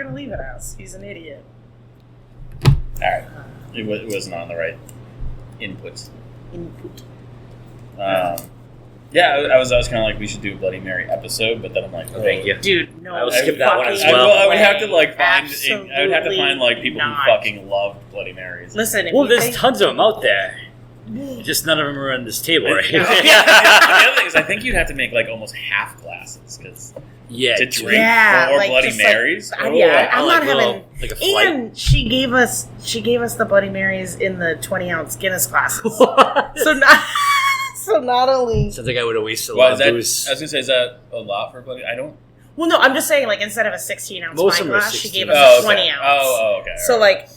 going to leave it as. He's an idiot. All right. It wasn't on the right inputs. Yeah, I was kind of like, we should do a Bloody Mary episode, but then I'm like, Thank you. Dude, no. I will skip that one as well. I would have to like find. Absolutely I would have to find like people not. who fucking love Bloody Marys. Listen, if Well, you there's think- tons of them out there. Just none of them are on this table, right? The other thing is, I think you'd have to make like almost half glasses because Yeah. to drink Yeah, or like, Bloody just, like, Marys. I'm not like having. like a flight. And she gave us the Bloody Marys in the 20-ounce Guinness glasses. So not only. Sounds like I would have wasted a Well, lot of booze. I was gonna say, is that a lot for Bloody? I don't. Well, no, I'm just saying, like, instead of a 16-ounce Most wine of them are glass, she 16. gave us a okay. 20-ounce. Oh, okay. So, all right. like,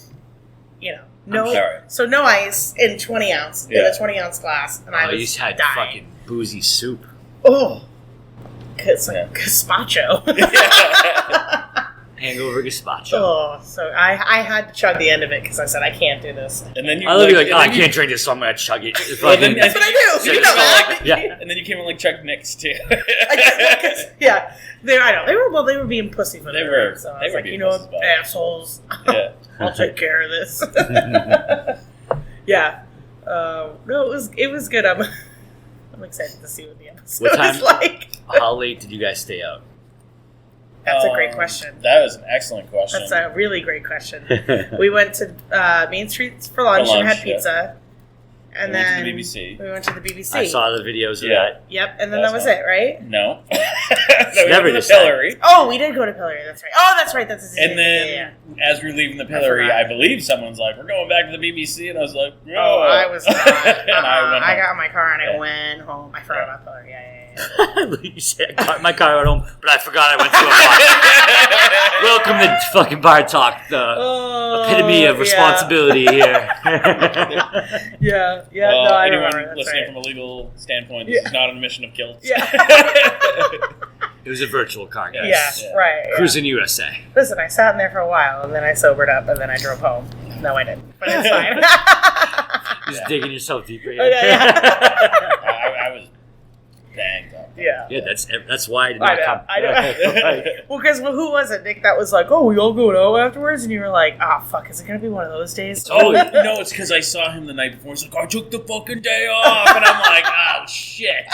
you know, no, All right. so no ice in 20-ounce in Yeah. a 20-ounce glass, and I You was just had dying. fucking boozy soup. Oh, it's like Yeah. gazpacho. Hangover gazpacho. Oh, so I had to chug the end of it because I said I can't do this. And then you I love you like, and I then you- can't drink this, so I'm gonna chug it. Well, then- That's what I do. So You you know felt that. Yeah. And then you came in like Chuck Nicks too. Yeah, I know they were being pussy for They the were- so I they was were like, being you know pussies what, about it. assholes, Yeah. I'll take care of this. Yeah, no, it was good. I'm excited to see what the episode What time- is like. How late did you guys stay out? That's a great question. That was an excellent question. That's a really great question. We went to Main Street for lunch, For and lunch, had pizza, and We went to then the BBC. we went to the BBC. I saw the videos of Yeah. that. Yep, and then That's that was fun. it, right? No. No, we never went to the decided. pillory. Oh, we did go to Pillory. That's right. Oh, that's right. That's And then, yeah. as we were leaving the pillory, forgot. I believe someone's like, "We're going back to the BBC," and I was like, "No." Oh, I was not. And I went I home. got in my car and I Yeah. went home. I forgot about Pillory. Yeah. You said I got my car at home, but I forgot I went to a bar. Welcome to fucking bar talk, the epitome of responsibility here. Yeah. Well, No, I anyone remember. That's listening right. from a legal standpoint, this Yeah. is not an admission of guilt. Yeah. It was a virtual car, guys. Yeah, Yeah. right. Yeah. Cruising USA. Listen, I sat in there for a while and then I sobered up and then I drove home. No, I didn't. But it's fine. Just digging yourself deeper here. I was banged up. Yeah. Yeah, that's why I did not come. I know. Well, because who was it, Nick, that was like, oh, we all going out afterwards? And you were like, fuck, is it going to be one of those days? Oh, no, it's because I saw him the night before. He's like, I took the fucking day off. And I'm like, oh, shit.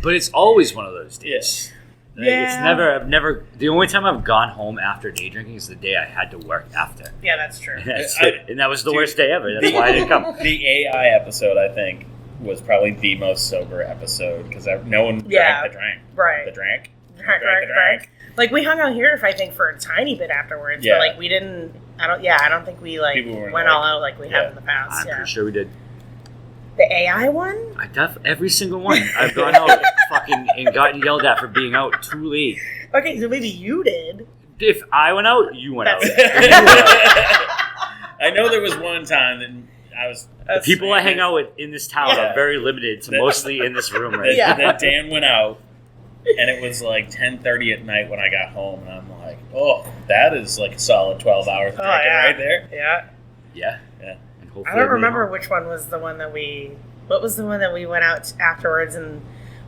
But it's always one of those days. Yes. Like, Yeah. I've never, the only time I've gone home after day drinking is the day I had to work after. Yeah, that's true. That's I- it. And that was the dude, worst day ever. That's why I didn't come. The AI episode, I think, was probably the most sober episode because no one Yeah. drank the drink. Right. The drink. Right. Like, we hung out here, I think, for a tiny bit afterwards. Yeah. But, like, we didn't, I don't think we, like, People weren't went like- all out like we have Yeah. in the past. I'm Yeah. pretty sure we did. The AI one? Every single one. I've gone out fucking and gotten yelled at for being out too late. Okay, so maybe you did. If I went out, you went out. That's- If you went out. I know there was one time that I was. The people I hang out with in this town Yeah. are very limited to mostly in this room right Yeah. That Dan went out, and it was like 10:30 at night when I got home, and I'm like, oh, that is like a solid 12 hours of drinking yeah. right there. Yeah. Yeah. Yeah. And hopefully I don't made it remember home. which one was the one that we. What was the one that we went out afterwards and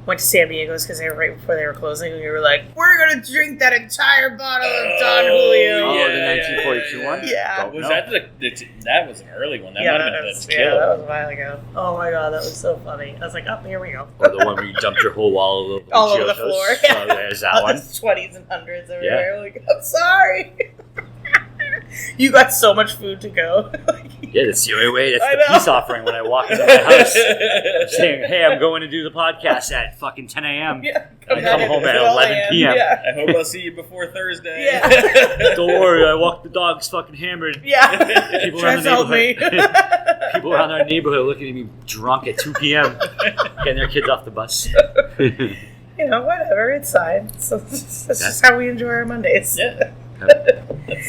went to San Diego's because they were right before they were closing, and we were like, "We're gonna drink that entire bottle of Don Julio." Oh, Yeah, the 1942 one? Yeah. Don't Was know. that was an early one? That Yeah, might have that been was, the yeah, kill. that was a while ago. Oh my god, that was so funny. I was like, "Oh, here we go." Or the one where you dumped your whole wall All over the Chiotos. floor. So there's that one. 20s and hundreds over Yeah. there. Like, I'm sorry. You got so much food to go. Yeah, that's the only way. That's I the know. peace offering when I walk into my house. Saying, hey, I'm going to do the podcast at fucking 10 a.m. Yeah, I come home at 12 11 a.m. p.m. Yeah. I hope I'll see you before Thursday. Yeah. Don't worry, I walk the dogs fucking hammered. Yeah. People around Just the help me. neighborhood. People around our neighborhood looking at me drunk at 2 p.m. getting their kids off the bus. You know, whatever. It's fine. So that's just how we enjoy our Mondays. Yeah.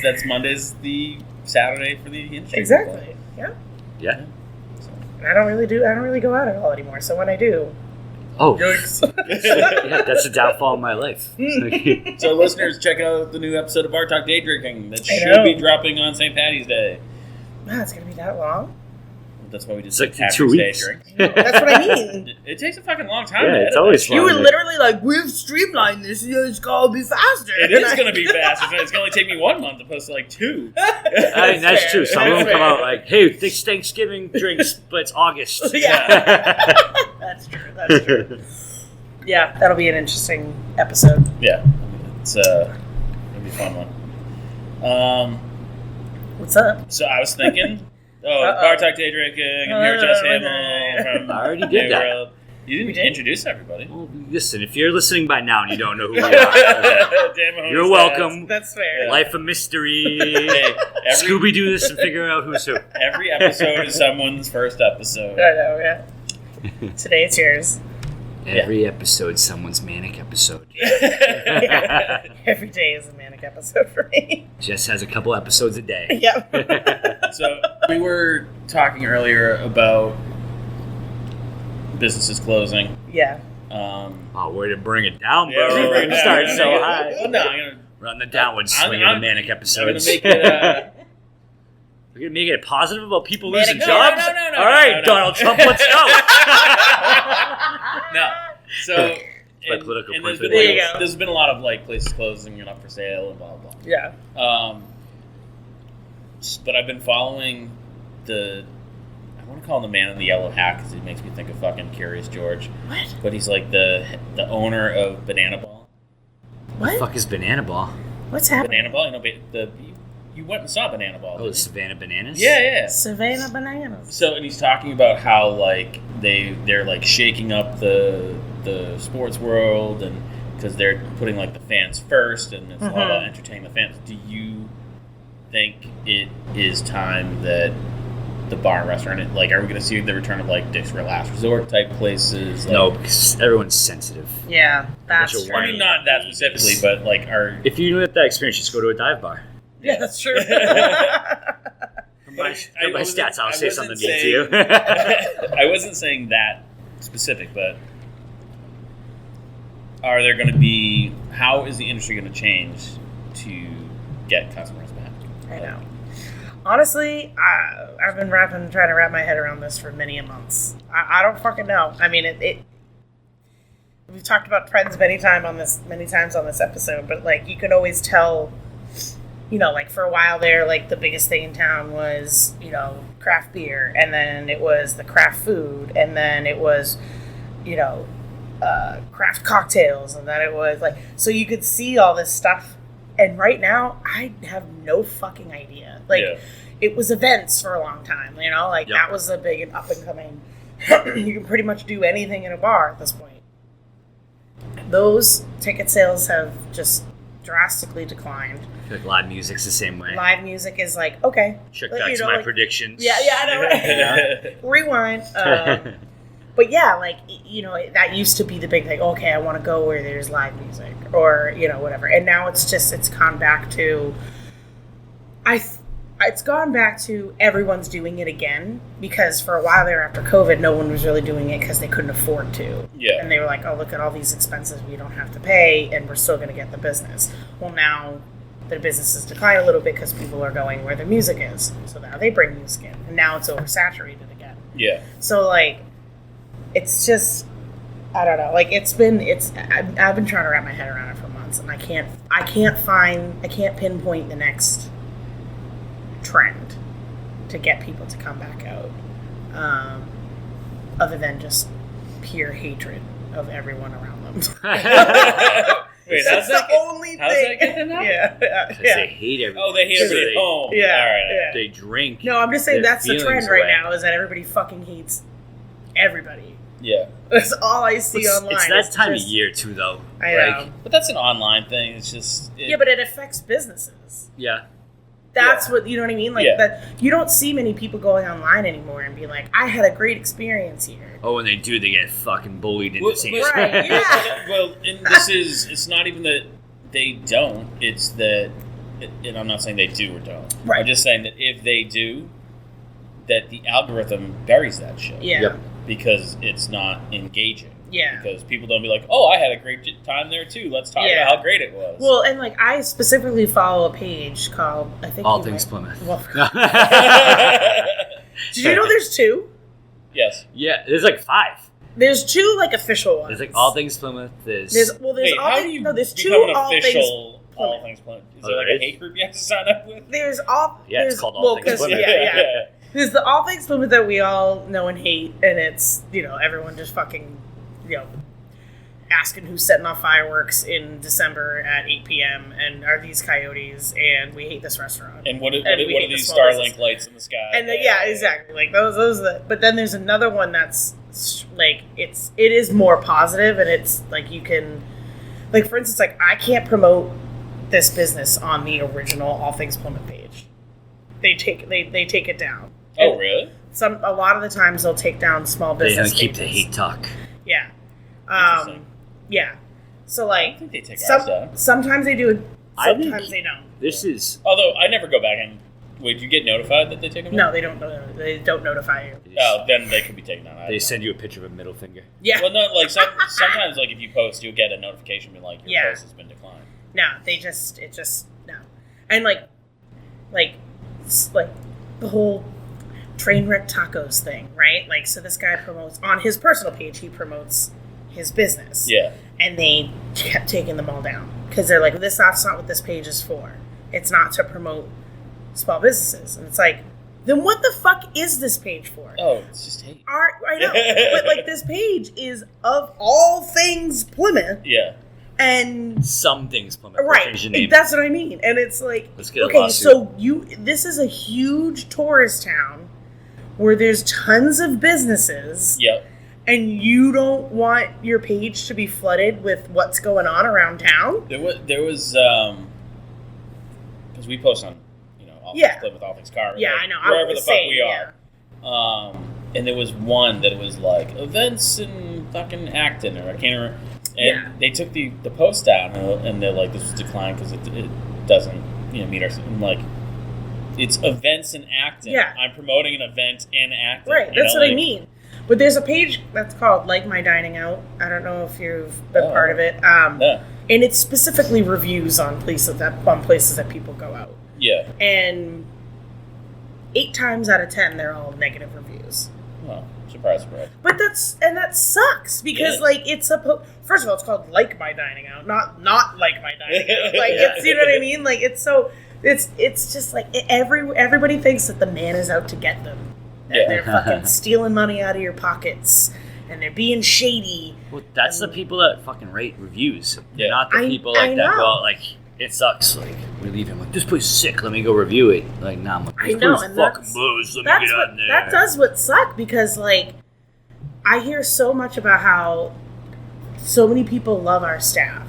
That's Monday's the Saturday for the industry. Exactly. Yeah. Yeah. And I don't really go out at all anymore. So when I do, Oh, Yikes. yeah, that's the downfall of my life. So listeners, check out the new episode of Bar Talk Day Drinking that I should know. be dropping on St. Patty's Day. wow, it's gonna be that long. That's why we just It's like Patrick's 2 Day weeks. drink. That's what I mean. It takes a fucking long time. Yeah, to it's edit always that fun. You were Longer. literally like, we've streamlined this. It's gonna be faster. shit. It is going to be fast. It's going to only take me 1 month opposed to like 2. I mean, that's true. Some of them come out like, hey, it's Thanksgiving drinks, but it's August. Yeah. That's true. That's true. Yeah, that'll be an interesting episode. Yeah, it's it'll be a fun one. What's up? So I was thinking, Bar Talk Day Drinking. I'm here with Jess Hamill from I already did New that. World. You didn't We did? introduce everybody. Well, listen, if you're listening by now and you don't know who we are, Damn Mahoney you're stats. welcome. That's fair. Life of mystery. Hey, Scooby Doo this and figure out who's who. every episode is someone's first episode. I know, yeah. Today it's yours. Every episode, someone's manic episode. Every day is a manic episode for me. Jess has a couple episodes a day. Yep. So we were talking earlier about businesses closing. Yeah. Oh, way to bring it down, bro. Yeah, we're You started so high. Well, no, I'm gonna. We're on the downward swing I'm- of the manic I'm gonna episodes. make it. We're going to make it positive about people Manic- losing No, jobs? no, All right, no. Donald Trump, let's go. No. So. My political and point for the There you like, go. there's been a lot of like places closing and up for sale and blah blah. Yeah. But I've been following I want to call him the man in the yellow hat because he makes me think of fucking Curious George. What? But he's like the owner of Banana Ball. What? Fuck is Banana Ball? What's happening? Banana Ball, you went and saw Banana Ball. Oh, didn't the Savannah Bananas? you? Yeah. Savannah bananas. So, and he's talking about how like they're like shaking up the sports world, and because they're putting like the fans first, and it's all about entertaining the fans. Do you think it is time that the bar and restaurant, like, are we going to see the return of like Dick's Real Last Resort type places? Like, No, because everyone's sensitive. Yeah, that's Bunch of true. I mean not that specifically, but like If you want that experience, just go to a dive bar. Yeah, that's true. From my stats, I'll say something mean to you. I wasn't saying that specific, but are there going to be? How is the industry going to change to get customers back? I know. Honestly, I've been trying to wrap my head around this for many a months. I don't fucking know. I mean, we've talked about trends many times on this episode, but like you can always tell. You know, like for a while there, like the biggest thing in town was, you know, craft beer, and then it was the craft food, and then it was, you know, craft cocktails, and then it was like, so you could see all this stuff. And right now, I have no fucking idea. Like, it was events for a long time, you know, like that was a big and up and coming. You can pretty much do anything in a bar at this point. Those ticket sales have just drastically declined. I feel like live music's the same way. Live music is like, okay. Check Like, back you to know, my like- predictions. Yeah, I know, right? Rewind. But yeah, like, you know, that used to be the big thing. Okay, I want to go where there's live music or, you know, whatever. And now it's gone back to, it's gone back to everyone's doing it again, because for a while there after COVID, no one was really doing it because they couldn't afford to. Yeah. And they were like, oh, look at all these expenses we don't have to pay, and we're still going to get the business. Well, now the businesses decline a little bit because people are going where the music is. So now they bring music in, and now it's oversaturated again. Yeah. So, like, it's just, I don't know. Like, I've been trying to wrap my head around it for months, and I can't pinpoint the next trend to get people to come back out, other than just pure hatred of everyone around them. Wait, That's the only thing. how's that get them out? Yeah. They hate everyone. Oh, they hate everybody at home. Yeah. All right. Yeah. They drink. No, I'm just saying their that's the feelings trend right away. now, is that everybody fucking hates everybody. Yeah. That's all I see online. It's that time just- of year, too, though. I Like, know. But that's an online thing. It's just. Yeah, but it affects businesses. Yeah. That's what, you know what I mean? Like, Yeah. that you don't see many people going online anymore and be like, I had a great experience here. Oh, when they do, they get fucking bullied into Well, saying right, yeah. Well, and this is. It's not even that they don't. It's that. And I'm not saying they do or don't. Right. I'm just saying that if they do, that the algorithm buries that shit. Yeah. Yep. Because it's not engaging. Yeah. Because people don't be like, oh, I had a great time there too. Let's talk Yeah. about how great it was. Well, and like, I specifically follow a page called, I think All you Things might- Plymouth. Well, Did you know there's 2? Yes. Yeah, there's like 5. There's 2 like official ones. There's like All Things Plymouth. There's Wait, all how things, do you no, there's 2 become an all things. official All Things Plymouth? Is there Oh, like there a hate group you have to sign up with? There's all. Yeah, there's, it's called All Things 'cause- Plymouth. Yeah. There's the All Things Plymouth that we all know and hate, and it's, everyone just fucking, asking who's setting off fireworks in December at 8 p.m. and are these coyotes, and we hate this restaurant. And what are we hate the these small Starlink business. lights in the sky? And yeah, exactly. Like those are the, but then there's another one that's like it is more positive, and it's like you can, like for instance, like I can't promote this business on the original All Things Plymouth page. They take it down. Oh, really? A lot of the times they'll take down small they business. don't keep the pages. hate talk. Yeah. Interesting. Yeah. So I like don't think they take ours down. sometimes they do, I think sometimes they don't. This is Although I never go back and wait. Do you get notified that they take them down? No, they don't. They don't notify you. Oh, then they could be taken down. I they don't know. send you a picture of a middle finger. Yeah. Well, no, like sometimes, like if you post, you'll get a notification being like your Yeah. post has been declined. No, no. And like the whole train wreck tacos thing, right? Like, so this guy promotes on his personal page, he promotes his business. Yeah. And they kept taking them all down because they're like, that's not what this page is for. It's not to promote small businesses. And it's like, then what the fuck is this page for? Oh, it's just hate. I know, but like this page is of all things Plymouth, Yeah. and Some things Plymouth. right, Change the name. that's what I mean. And it's like, Let's get a okay, lawsuit. so this is a huge tourist town where there's tons of businesses, Yep. and you don't want your page to be flooded with what's going on around town. There was because we post on all Yeah. things Plymouth, all things car. Yeah, like, I know. I wherever was the fuck saying, we are. And there was one that was like events in fucking Acton, or I can't remember. And Yeah. they took the post down, and they're like, this was declined because it doesn't meet our. I'm like, it's events in Acton. Yeah. I'm promoting an event in Acton. Right, that's what I mean. But there's a page that's called Like My Dining Out. I don't know if you've been part of it. No. And it's specifically reviews on places that people go out. Yeah. And 8 times out of 10, they're all negative reviews. Well, surprise. But that sucks because Yeah. like it's first of all, it's called Like My Dining Out, not Like My Dining Out. Like it's, you know what I mean? Like it's just like everybody thinks that the man is out to get them. And Yeah. they're fucking stealing money out of your pockets, and they're being shady. Well, that's the people that fucking rate reviews. Yeah. Not the people I that know. go out like, it sucks. Like, we leave him like, this place is sick. Let me go review it. Like, nah, I'm like, I this know, place and fucking that's- blows. Let me That's get what on there. that does what suck because like I hear so much about how so many people love our staff,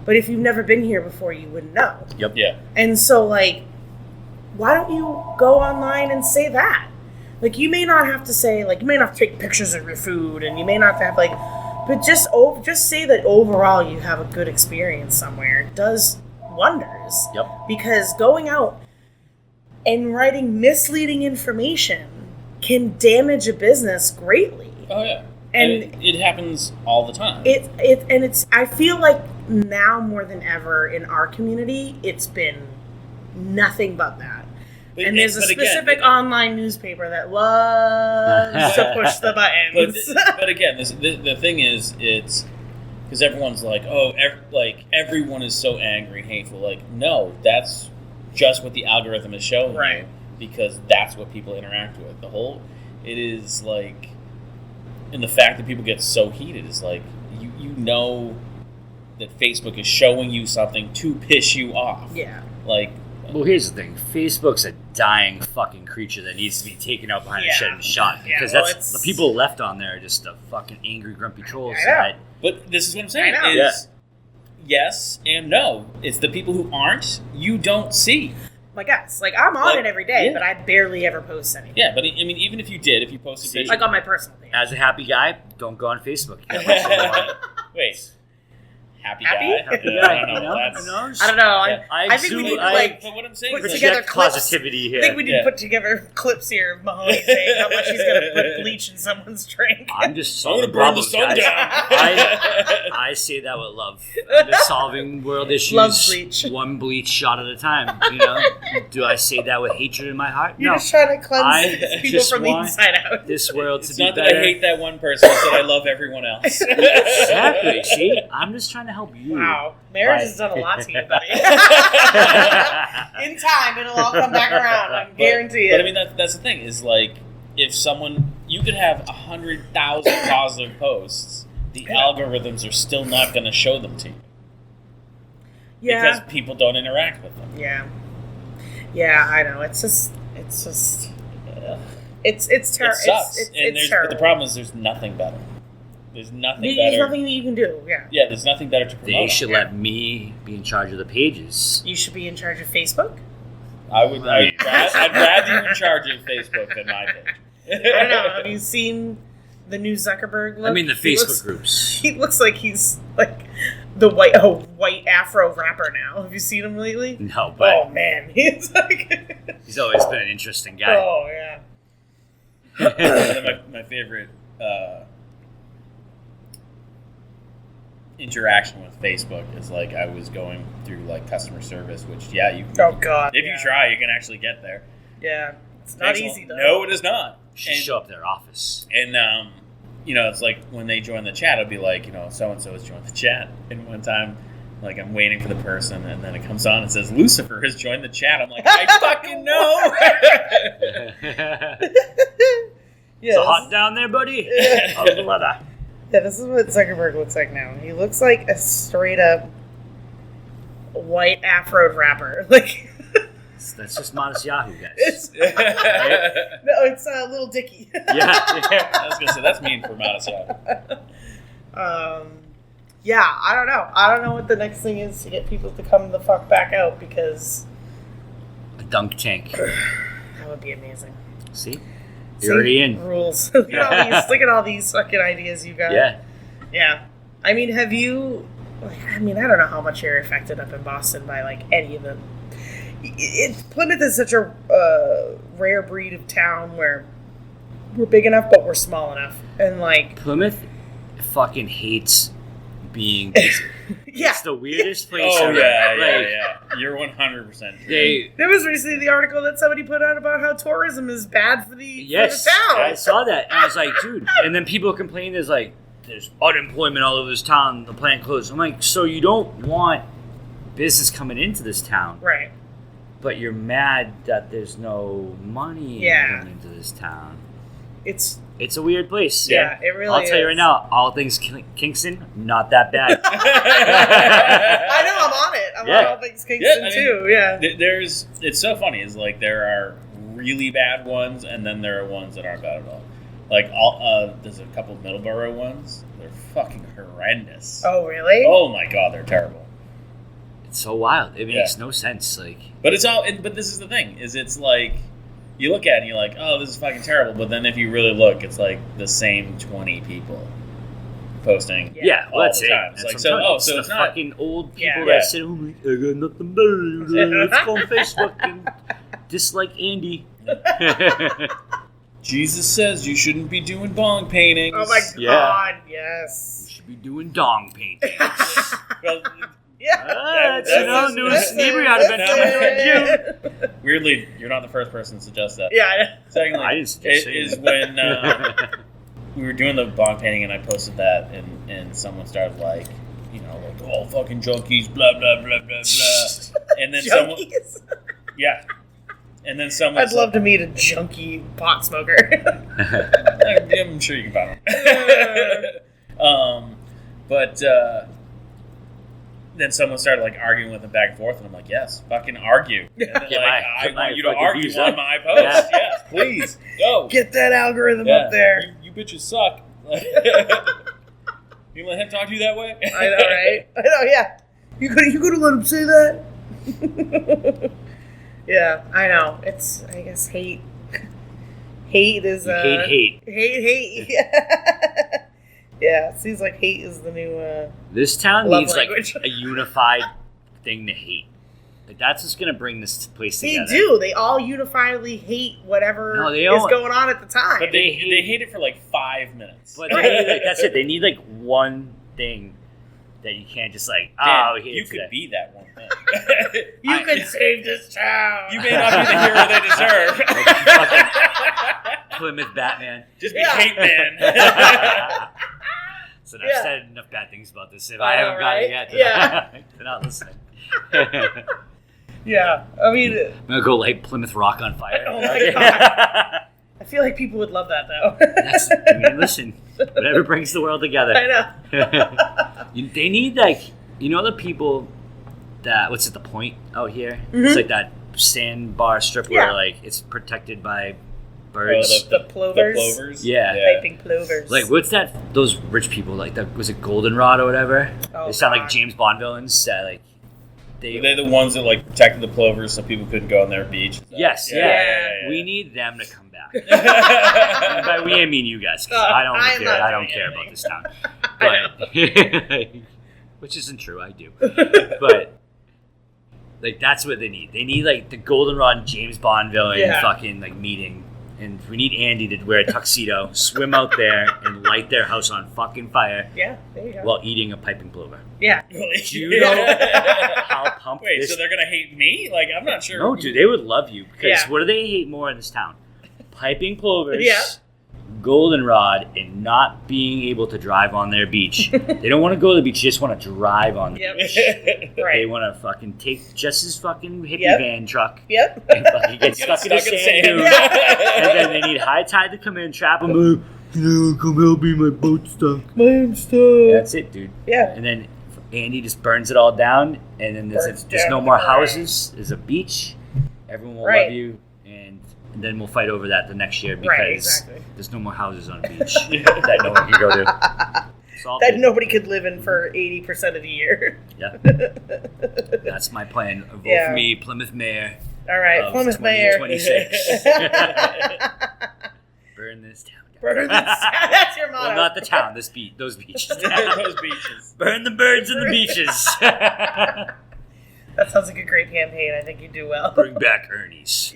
but if you've never been here before, you wouldn't know. Yep. Yeah. And so, like, why don't you go online and say that? Like, you may not have to say, like, you may not have to take pictures of your food, and you may not have, like, but just say that overall you have a good experience somewhere. It does wonders. Yep. Because going out and writing misleading information can damage a business greatly. Oh yeah. And it happens all the time. I feel like now more than ever in our community, it's been nothing but that. And there's a specific online newspaper that loves to push the buttons. But again, the thing is, it's because everyone's like, oh, everyone is so angry and hateful. Like, no, that's just what the algorithm is showing Right. you, because that's what people interact with. It is like, and the fact that people get so heated is like, you know that Facebook is showing you something to piss you off. Yeah. Like, Well, here's the thing. Facebook's a dying fucking creature that needs to be taken out behind a shed and shot. Yeah, Because well, that's the people left on there are just the fucking angry, grumpy trolls. I know. That, but this is what I'm saying. I know. Is yes and no. It's the people who aren't, you don't see. Like us. Like, I'm on Like, it every day, yeah. but I barely ever post anything. Yeah, but I mean, even if you posted See? pictures, Like on my personal page. as a happy guy, don't go on Facebook. You can't post what you want. wait, happy Happy? guy. Happy Yeah, guy, I don't know. you know? That's, You know? I don't know. Yeah. I think we need to but what I'm saying put is like, together Project clips. positivity I here. think we need to put together clips here of Mahoney saying how much he's going to put bleach in someone's drink. I'm just I'm solving gonna burn the problems, sun guys. down. I say that with love. I'm just solving world issues Love bleach. one bleach shot at a time. You know? Do I say that with hatred in my heart? You're No. just trying to cleanse I people just from the want inside out. this world to It's be not that better. I hate that one person, it's that I love everyone else. Exactly. See, I'm just trying to help you. Wow. Marriage Right. has done a lot to you, buddy. In time, it'll all come back around. I guarantee it. But I mean, that's the thing is like, if someone, you could have 100,000 positive posts, the algorithms are still not going to show them to you because people don't interact with them. Yeah. Yeah, I know. It's terrible. It sucks. It's But the terrible. problem is there's nothing better. There's nothing There's better. nothing that you can do. Yeah. Yeah, there's nothing better to promote. They should on. let me be in charge of the pages. You should be in charge of Facebook. I'd rather you in charge of Facebook than my page. I don't know. Have you seen the new Zuckerberg look? I mean, the He Facebook looks- groups. He looks like he's like the white Afro rapper now. Have you seen him lately? No, but Oh man, he's like. he's always been an interesting guy. Oh yeah. One of my favorite interaction with Facebook is like I was going through like customer service, which you Oh god. if yeah. you try, you can actually get there. Yeah. It's not Takes a- easy though. No, it is not. You should show up at their office. And it's like when they join the chat, it'll be like, so and so has joined the chat. And one time, like I'm waiting for the person, and then it comes on and says Lucifer has joined the chat. I'm like, I fucking know. Yeah. So hot down there, buddy? Yeah. How's the weather? Yeah, this is what Zuckerberg looks like now. He looks like a straight up white Afro rapper. Like That's just Modest Yahoo, guys. it's it's Little Dicky. Yeah. I was gonna say that's mean for Modest Yahoo. Yeah, I don't know. I don't know what the next thing is to get people to come the fuck back out because A dunk tank. that would be amazing. See? You're already in. Rules. Look at all these fucking ideas you got. Yeah. Yeah. I mean, have you? I mean, I don't know how much you're affected up in Boston by like any of the. Plymouth is such a rare breed of town where we're big enough, but we're small enough, and like Plymouth fucking hates being busy. yeah. It's the weirdest place Oh ever. yeah. You're 100% true. There was recently the article that somebody put out about how tourism is bad for the Yes, town. I saw that, and I was like, dude. And then people complain there's unemployment all over this town. The plant closed. I'm like, so you don't want business coming into this town, Right. but you're mad that there's no money Yeah. coming into this town. It's It's a weird place. yeah, it really I'll tell you is. right now, all things Kingston, not that bad. I know I'm on it. I'm Yeah. on all things Kingston I mean, too. Yeah. It's so funny. Is like there are really bad ones, and then there are ones that aren't bad at all. Like there's a couple of Middleborough ones. They're fucking horrendous. Oh really? Oh my god, they're terrible. It's so wild. It makes no sense. Like, But it's all. But this is the thing: is it's like you look at it and you're like, oh, this is fucking terrible. But then if you really look, it's like the same 20 people posting. yeah, all that's the it. time. It's That's like what so. I'm telling you. Oh, so it's the not. fucking old people Yeah. that sit home like, I got nothing better to do. Let's go on Facebook and dislike Andy. Jesus says you shouldn't be doing bong paintings. Oh my Yeah. god, yes. We should be doing dong painting. Well, Yeah. That's, new inebriated event coming from you. weirdly, you're not the first person to suggest that. Yeah. Secondly, I didn't suggest it saying is that. when we were doing the bong painting and I posted that and someone started like, all fucking junkies, blah, blah, blah, blah, blah. And then someone, Junkies. yeah. And then someone I'd love to meet a junkie pot smoker. I'm sure you can find one. But then someone started like arguing with him back and forth, and I'm like, yes, fucking argue. And then, Get like, my- I get my want you to fucking argue views on up. my post. Yeah. Yes, please. Go. Get that algorithm Yeah. up there. You bitches suck. You let him talk to you that way? I know, right? I know, yeah. You could let him say that? Yeah, I know. It's, I guess, hate. Hate is, You hate. Hate. Yeah. Yeah, it seems like hate is the new. This town Love needs language. like a unified thing to hate. Like that's what's gonna bring this place They together. do. They all unifiedly hate whatever No, they is don't. going on at the time. But they hate it for like 5 minutes. But they need, like, that's it. They need like one thing that you can't just like. Dan, Oh, you could be that one thing. you could save this town. You may not be the hero they deserve. Plymouth Batman. Just be Yeah. hate man. So Yeah. I've said enough bad things about this. If I I know, haven't got it right? yet, Yeah. they're not listening. Yeah, I mean, I'm gonna go light Plymouth Rock on fire. Oh my God. I feel like people would love that though. Listen, whatever brings the world together. I know. They need like the people that what's at the point out here. Mhm. It's like that sandbar strip Yeah. where like it's protected by birds. The plovers. The plovers. Yeah. Piping plovers. Like what's that? Those rich people like that was it Goldenrod or whatever? Oh, They sound God. like James Bond villains. That like They're the ones that like protected the plovers so people couldn't go on their beach. Yes, Yeah, yeah. yeah, yeah. We need them to come back. And by we, I mean you guys. 'Cause I don't I'm care. not I don't doing care anything. about this town. I But which isn't true. I do. But like that's what they need. They need like the Goldenrod James Bond villain Yeah. fucking like meeting. And we need Andy to wear a tuxedo, swim out there, and light their house on fucking fire Yeah, there you go. while eating a piping plover. Yeah. Do you know how pumped Wait, this? so they're gonna hate me? Like I'm not sure. No, dude, they would love you because Yeah. what do they hate more in this town? Piping plovers, Yeah. goldenrod, and not being able to drive on their beach. They don't want to go to the beach; they just want to drive on the Yep. beach. They Right. want to fucking take Jess's fucking hippie Yep. van truck Yep. and fucking get Get stuck in the stuck in sand sand. dunes. And then they need high tide to come in, trap them. Come help me, my boat's stuck. Mine's stuck. That's it, dude. Yeah. And then Andy just burns it all down, and then Burns there's down no the more ground. houses. There's a beach. Everyone will Right. love you, and then we'll fight over that the next year because Right, exactly. there's no more houses on a beach that no one can go to. It's all That good. nobody could live in for 80% of the year. Yeah, that's my plan. Vote Yeah. for me, Plymouth Mayor. All right, of Plymouth Mayor. 2026. Burn this town down. Burn this- That's your motto. Well, not the town. Those beaches. Those beaches. Burn the birds and the beaches. That sounds like a great campaign. I think you do well. Bring back Ernie's.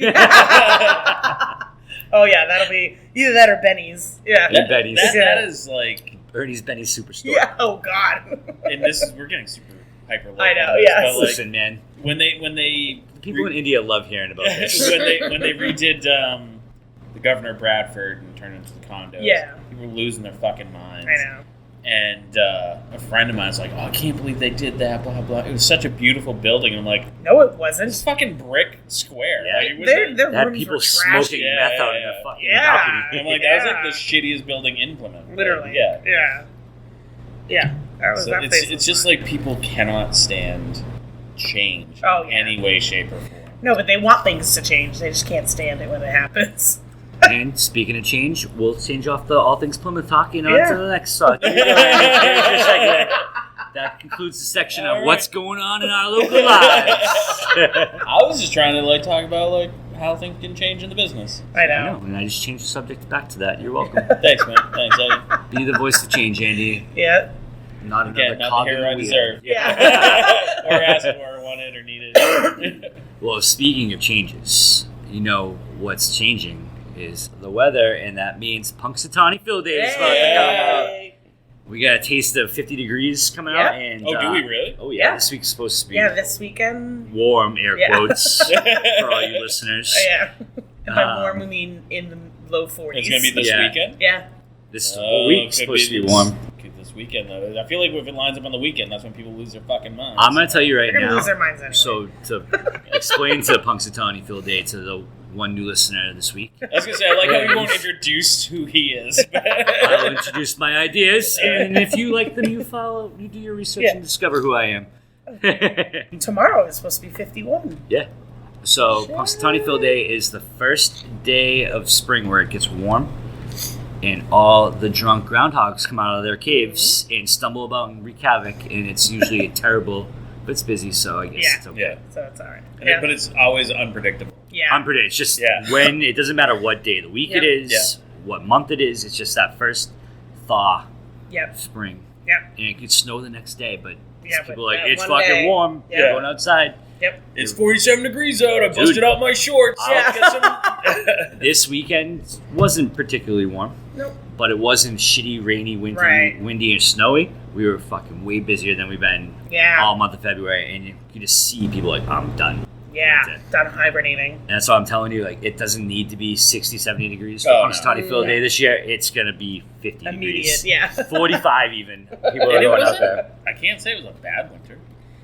Oh yeah, that'll be either that or Benny's. Yeah. And Betty's. That is like, Ernie's Benny's Superstore. Yeah. Oh God. and this is we're getting super hyper. local I know, on this, yes. but, like, Listen, man. when they The people in India love hearing about this. when they redid the Governor Bradford and turned it into the condos. Yeah. People were losing their fucking minds. I know. And a friend of mine was like, "Oh, I can't believe they did that." Blah blah. It was such a beautiful building. I'm like, No, it "This wasn't. fucking brick square." Yeah. Like, it was Their Had rooms people were trashy. smoking Yeah, meth out in yeah, the fucking yeah. balcony. I'm like, that was like the shittiest building in Plymouth. Literally. Yeah. Yeah. Yeah. That was So that place it's was just fun. like people cannot stand change Oh, in yeah. any way, shape, or form. No, but they want things to change. They just can't stand it when it happens. And speaking of change, we'll change off the All Things Plymouth talking on Yeah. to the next segment. That concludes the section All of right. what's going on in our local lives. I was just trying to like talk about like how things can change in the business. I I know. know, and I just changed the subject back to that. You're welcome. Thanks, man. Thanks. I, Be the voice of change, Andy. Yeah. Not another again, not cog the in hero I wheel. deserve. Yeah. Or asked for, wanted, or needed. Well, speaking of changes, you know what's changing is the weather, and that means Punxsutawney Phil Day is about to come out. Hey. We got a taste of 50 degrees coming Yeah. out, and Oh, do we really? Oh yeah, Yeah. this week's supposed to be Yeah, this weekend. warm, air Yeah. quotes, for all you listeners. Oh, yeah. And by Um, warm, we mean in the low 40s. It's gonna be this Yeah. weekend. Yeah. This Oh, whole week's could supposed to be this- warm. could this weekend though. I feel like if it lines up on the weekend, that's when people lose their fucking minds. I'm gonna tell you right They're going to now. lose their minds anyway. So to explain to Punxsutawney Phil Day to the one new listener this week, I was gonna say I like how you won't introduce who he is. I'll introduce my ideas, and if you like them, you follow, you do your research Yeah. and discover who I am. Tomorrow is supposed to be 51. Yeah. So Shit. Punxsutawney Phil Day is the first day of spring where it gets warm, and all the drunk groundhogs come out of their caves and stumble about and wreak havoc. And it's usually terrible, but it's busy, so I guess Yeah. it's okay. Yeah. So it's all right. But it's always unpredictable. Yeah. Unpredictable. It's just Yeah. when it doesn't matter what day of the week it Yeah. is, what month it is. It's just that first thaw Yep. spring. Yep. And it could snow the next day, but Yeah, people but are like, that it's one fucking day- warm. Yeah. You're going outside. Yep. It's 47 degrees out. I Dude. busted out my shorts. Yeah. I'll get some. This weekend wasn't particularly warm, Nope. but it wasn't shitty, rainy, Right. windy, and snowy. We were fucking way busier than we've been Yeah. all month of February, and you could just see people like, I'm done. Yeah. That's it. Done hibernating. And that's why I'm telling you, like, it doesn't need to be 60, 70 degrees for Oh, no. Punxsutawney Phil No. Day this year. It's going to be 50 Immediate. degrees. Yeah. 45 even. People are And it going out wasn't- there. I can't say it was a bad winter.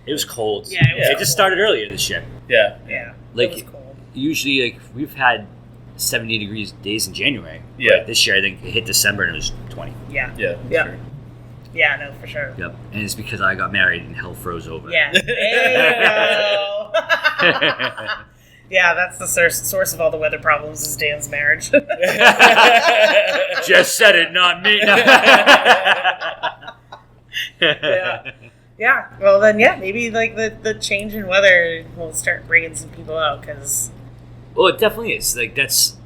It was cold. Yeah, it was It cold. just started earlier this year. Yeah. Yeah. Like, it was cold. usually, like, we've had 70 degrees days in January. Yeah. But this year, I think it hit December and it was 20. Yeah. Yeah. Yeah. Sure. Yeah. No, for sure. Yep. And it's because I got married and hell froze over. Yeah. There you go. Yeah, that's the source of all the weather problems is Dan's marriage. Just said it, not me. Yeah. Yeah. Well, then, yeah, maybe like the change in weather will start bringing some people out because. Well, it definitely is. Like, this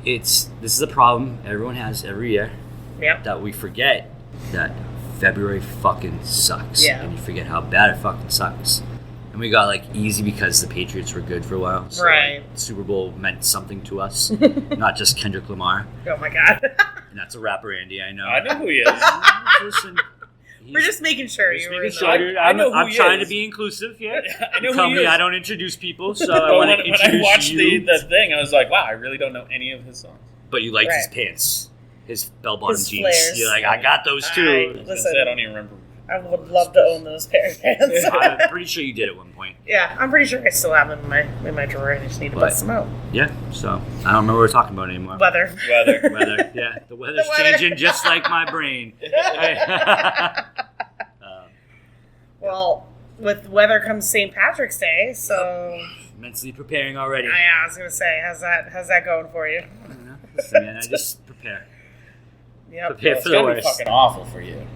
is a problem everyone has every year. Yep. That we forget that February fucking sucks. Yeah. And you forget how bad it fucking sucks. And we got, like, easy because the Patriots were good for a while. So, Right. like, Super Bowl meant something to us. Not just Kendrick Lamar. Oh my God. And that's a rapper, Andy, I know. I know who he is. Listen, We're just making sure just you making were in sure, the. dude. I know who I'm he trying is. to be inclusive here. I know Tell who he me is. I don't introduce people, so But I want when, to when I introduce watched you. the thing, I was like, wow, I really don't know any of his songs. But you liked his Right. pants, his bell-bottom His jeans. flares. You're like, I got those too. I was gonna Listen. say, I don't even remember. I would love to own those pair of pants. I'm pretty sure you did at one point. Yeah, I'm pretty sure I still have them in my drawer. I just need to But- bust them out. Yeah, so I don't remember what we're talking about anymore. Weather. Weather. Weather, yeah, the weather's The weather. changing just like my brain. Well, with weather comes St. Patrick's Day, so Mentally preparing already. I was gonna say, how's that going for you? I don't know. Listen, man, I just prepare. Yep. Prepare It's for the gonna be worst. fucking awful for you.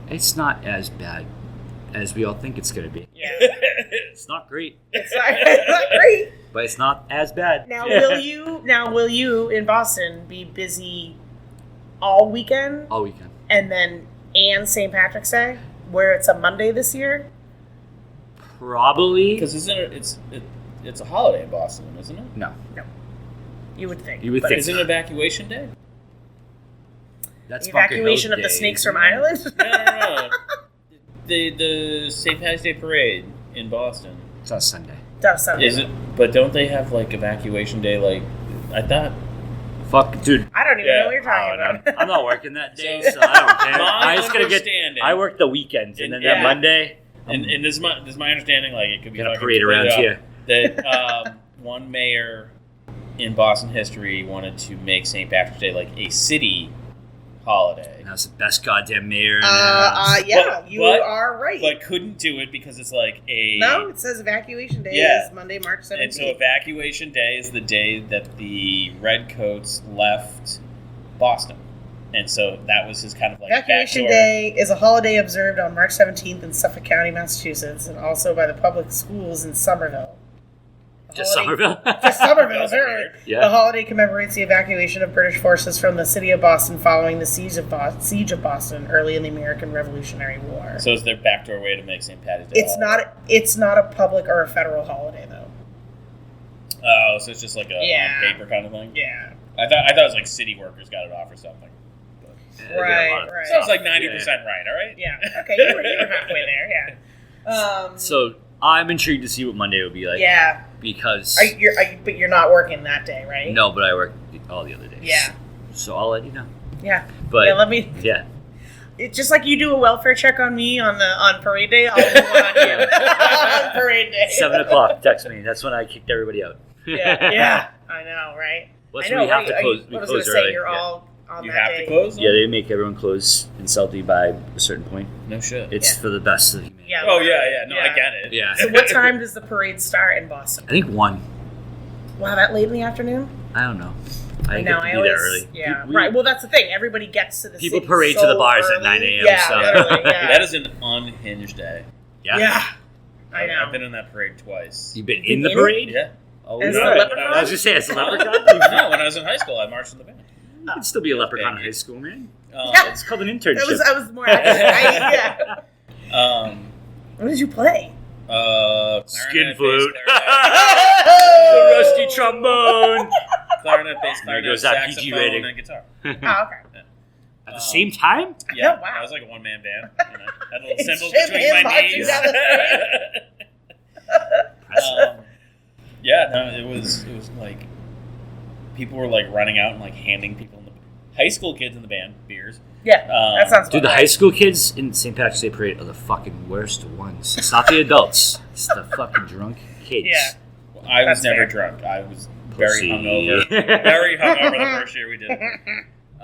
It's not as bad as we all think it's gonna be. Yeah. It's not great, It's not great. but it's not as bad. Now, will you in Boston be busy all weekend All weekend. and St. Patrick's Day, where it's a Monday this year? Probably. Because it's a holiday in Boston, isn't it? No, You would think. You would but think. Isn't it evacuation day? that's the Bunker evacuation Hill of the Day. snakes from Ireland? No. The St. Patrick's Day parade in Boston. It's on Sunday. Does sound. Is it? But don't they have like evacuation day? Like I thought. Fuck, dude. I don't even Yeah. know what you're talking about. I'm not working that day, So- so I don't care. My I just gotta get. understanding- I work the weekends, and then Yeah. that Monday, And this is my understanding. Like it could be Gonna fucking parade around completely here. off, That one mayor in Boston history wanted to make St. Patrick's Day like a city holiday, and I was the best goddamn mayor in the house. Yeah, But- you but- are right. but couldn't do it because it's like a No, it says evacuation day Yeah. is Monday, March 17th. And so evacuation day is the day that the Redcoats left Boston. And so that was his kind of like Evacuation backdoor. Day is a holiday observed on March 17th in Suffolk County, Massachusetts, and also by the public schools in Somerville. The Just holiday- Somerville. Just Somerville, That's apparently. weird. Yeah. The holiday commemorates the evacuation of British forces from the city of Boston following the siege of Boston early in the American Revolutionary War. So it's their backdoor way to make St. Patrick's Day. It's not a public or a federal holiday though. Oh, so it's just like a Yeah. on paper kind of thing. Yeah. I thought it was like city workers got it off or something. Yeah, they got a lot Right, of right. So it's like stuff. 90% right. All right. Yeah. Okay, you were halfway there. Yeah. So I'm intrigued to see what Monday will be like. yeah. Because But you're not working that day, right? no, but I work all the other days. Yeah. So I'll let you know. Yeah. But yeah. Let me. yeah. It's just like you do a welfare check on me on parade day. I'll do one on you on parade day. 7:00. Text me. That's when I kicked everybody out. Yeah. I know, right? Well, I so know. we have right? to close. I We was close gonna say early. you're Yeah. all on You that have day. to close? Yeah, they make everyone close in Salty by a certain point. No shit. It's Yeah. for the best of humanity. Yeah. Oh, yeah. No, I Yeah. get it. Yeah. So what time does the parade start in Boston? I think 1. Wow, that late in the afternoon? I don't know. I know. get to I be always there early. Yeah. We- Right. Well, that's the thing. Everybody gets to the People city parade so to the bars at early. 9 a.m., Yeah. so- Literally, yeah. That is an unhinged day. Yeah. Yeah. I know. I've been in that parade twice. You've been You've in the been in it? parade? Yeah. Oh, As no. a leprechaun? I was just saying, as a leprechaun? No, when I was in high school, I marched in the band. You can still be a leprechaun in Yeah. high school, man. It's called an internship. I was more accurate. Yeah. What did you play? Skin flute. Clarinet, The rusty trombone. clarinet, bass, There clarinet, goes that PG saxophone, rating. and guitar. Oh, okay. At the same time? Yeah, Oh, wow. I was like a one-man band. You know, had little It's cymbals shit, between man, my marching knees. down the Yeah, no, it was like people were like running out and like handing people in the high school kids in the band beers. Yeah, that sounds Dude, the fun. high school kids in St. Patrick's Day Parade are the fucking worst ones. It's not the adults. It's the fucking drunk kids. Yeah. I was That's never fair. drunk. I was very Pussy. hungover. Very hungover the first year we did it.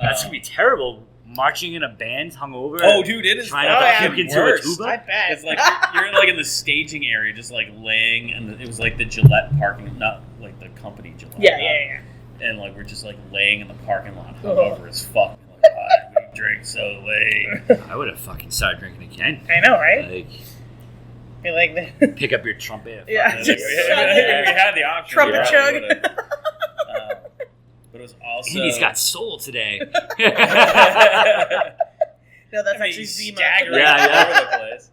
That's going to be terrible. Marching in a band hungover. Oh, dude, it is Trying not not to to puke puke into a worse. tuba. I bet. It's like you're like in the staging area, just like laying, and it was like the Gillette parking, not like the company Gillette. Yeah. And like we're just like laying in the parking lot, Oh. hungover as fuck. Like, why did we drink so late? I would have fucking started drinking again. I know, right? Like, Be like the pick up your trumpet. Yeah, And just we shut had the option. trumpet we chug. would've. But it was also He's got soul today. No, that's I mean, actually Zima. staggering Yeah, all yeah. over the place.